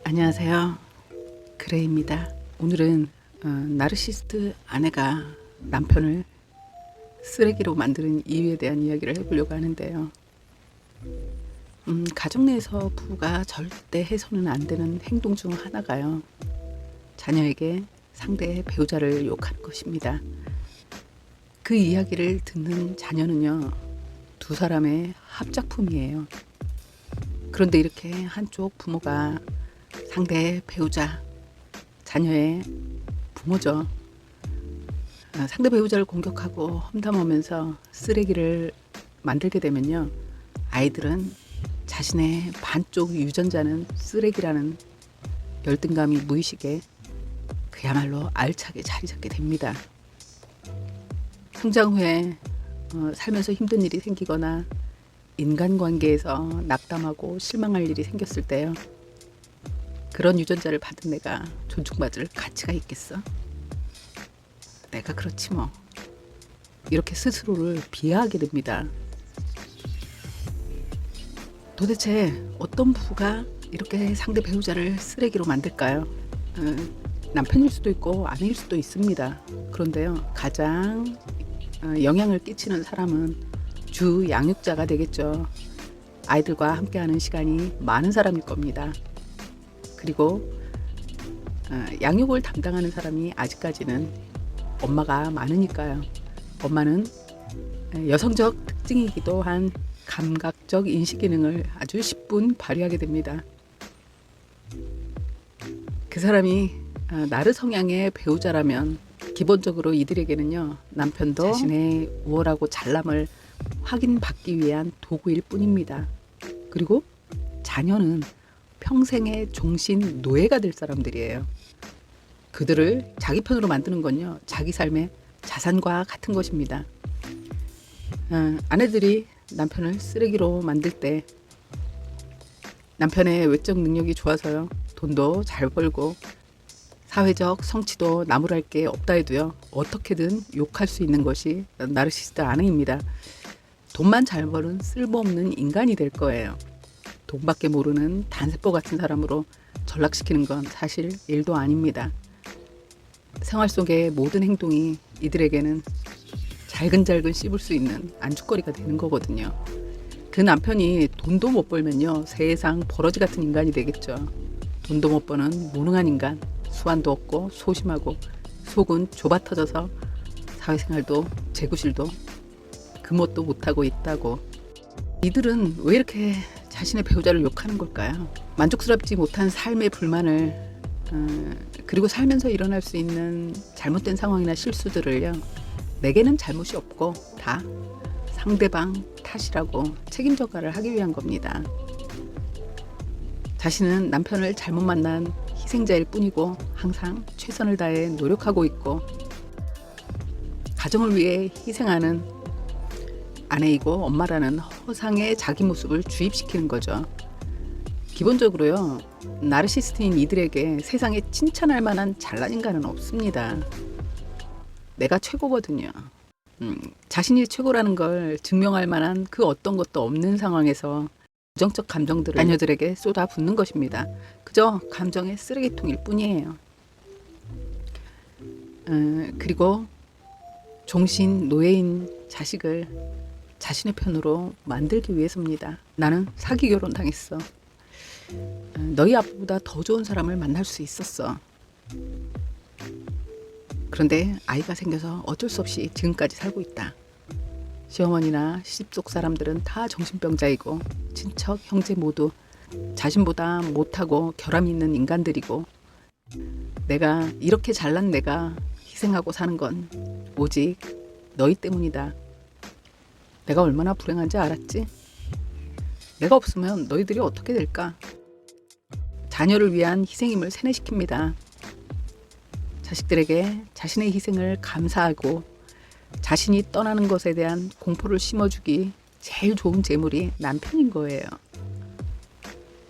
안녕하세요. 그레이입니다. 오늘은 나르시스트 아내가 남편을 쓰레기로 만드는 이유에 대한 이야기를 해보려고 하는데요. 가정 내에서 부부가 절대 해서는 안 되는 행동 중 하나가요. 자녀에게 상대 배우자를 욕하는 것입니다. 그 이야기를 듣는 자녀는요, 두 사람의 합작품이에요. 그런데 이렇게 한쪽 부모가 상대 배우자, 자녀의 부모죠. 상대 배우자를 공격하고 험담하면서 쓰레기를 만들게 되면요, 아이들은 자신의 반쪽 유전자는 쓰레기라는 열등감이 무의식에 그야말로 알차게 자리 잡게 됩니다. 성장 후에 살면서 힘든 일이 생기거나 인간관계에서 낙담하고 실망할 일이 생겼을 때요, 그런 유전자를 받은 내가 존중받을 가치가 있겠어? 내가 그렇지 뭐. 이렇게 스스로를 비하하게 됩니다. 도대체 어떤 부부가 이렇게 상대 배우자를 쓰레기로 만들까요? 남편일 수도 있고 아내일 수도 있습니다. 그런데요, 가장 영향을 끼치는 사람은 주 양육자가 되겠죠. 아이들과 함께하는 시간이 많은 사람일 겁니다. 그리고 양육을 담당하는 사람이 아직까지는 엄마가 많으니까요. 엄마는 여성적 특징이기도 한 감각적 인식 기능을 아주 10분 발휘하게 됩니다. 그 사람이 나르 성향의 배우자라면 기본적으로 이들에게는요, 남편도 자신의 우월하고 잘남을 확인받기 위한 도구일 뿐입니다. 그리고 자녀는 평생의 종신 노예가 될 사람들이에요. 그들을 자기 편으로 만드는 건요, 자기 삶의 자산과 같은 것입니다. 아내들이 남편을 쓰레기로 만들 때 남편의 외적 능력이 좋아서요, 돈도 잘 벌고 사회적 성취도 나무랄 게 없다 해도요, 어떻게든 욕할 수 있는 것이 나르시스트 아내입니다. 돈만 잘 버는 쓸모없는 인간이 될 거예요. 돈밖에 모르는 단세포 같은 사람으로 전락시키는 건 사실 일도 아닙니다. 생활 속의 모든 행동이 이들에게는 잘근잘근 씹을 수 있는 안주거리가 되는 거거든요. 그 남편이 돈도 못 벌면요, 세상 버러지 같은 인간이 되겠죠. 돈도 못 버는 무능한 인간, 수완도 없고 소심하고 속은 좁아 터져서 사회생활도 재구실도 금옷도 못하고 있다고. 이들은 왜 이렇게 자신의 배우자를 욕하는 걸까요? 만족스럽지 못한 삶의 불만을 그리고 살면서 일어날 수 있는 잘못된 상황이나 실수들을요, 내게는 잘못이 없고 다 상대방 탓이라고 책임 전가를 하기 위한 겁니다. 자신은 남편을 잘못 만난 희생자일 뿐이고 항상 최선을 다해 노력하고 있고 가정을 위해 희생하는 아내이고 엄마라는 허상의 자기 모습을 주입시키는 거죠. 기본적으로요, 나르시스트인 이들에게 세상에 칭찬할 만한 잘난 인간은 없습니다. 내가 최고거든요. 자신이 최고라는 걸 증명할 만한 그 어떤 것도 없는 상황에서 부정적 감정들을 자녀들에게 쏟아붓는 것입니다. 그저 감정의 쓰레기통일 뿐이에요. 그리고 종신 노예인 자식을 자신의 편으로 만들기 위해서입니다. 나는 사기 결혼 당했어. 너희 아빠보다 더 좋은 사람을 만날 수 있었어. 그런데 아이가 생겨서 어쩔 수 없이 지금까지 살고 있다. 시어머니나 시집 속 사람들은 다 정신병자이고 친척, 형제 모두 자신보다 못하고 결함이 있는 인간들이고 내가 이렇게 잘난 내가 희생하고 사는 건 오직 너희 때문이다. 내가 얼마나 불행한지 알았지? 내가 없으면 너희들이 어떻게 될까? 자녀를 위한 희생임을 세뇌시킵니다. 자식들에게 자신의 희생을 감사하고 자신이 떠나는 것에 대한 공포를 심어주기 제일 좋은 재물이 남편인 거예요.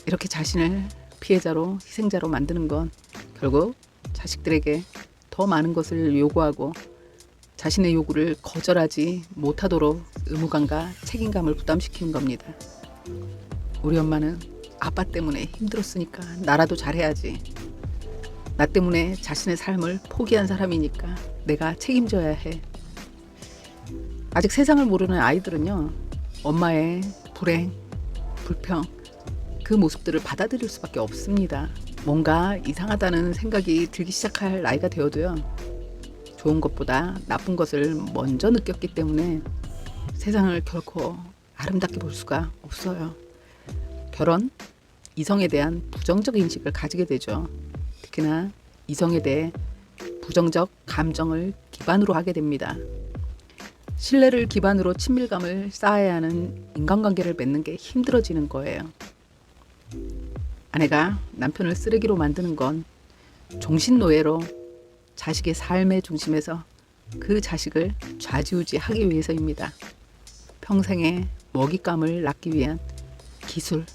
이렇게 자신을 피해자로 희생자로 만드는 건 결국 자식들에게 더 많은 것을 요구하고 자신의 요구를 거절하지 못하도록 의무감과 책임감을 부담시키는 겁니다. 우리 엄마는 아빠 때문에 힘들었으니까 나라도 잘해야지. 나 때문에 자신의 삶을 포기한 사람이니까 내가 책임져야 해. 아직 세상을 모르는 아이들은요, 엄마의 불행, 불평, 그 모습들을 받아들일 수밖에 없습니다. 뭔가 이상하다는 생각이 들기 시작할 나이가 되어도요, 좋은 것보다 나쁜 것을 먼저 느꼈기 때문에 세상을 결코 아름답게 볼 수가 없어요. 결혼, 이성에 대한 부정적 인식을 가지게 되죠. 특히나 이성에 대해 부정적 감정을 기반으로 하게 됩니다. 신뢰를 기반으로 친밀감을 쌓아야 하는 인간관계를 맺는 게 힘들어지는 거예요. 아내가 남편을 쓰레기로 만드는 건 종신노예로 자식의 삶의 중심에서 그 자식을 좌지우지하기 위해서입니다. 평생의 먹잇감을 낳기 위한 기술,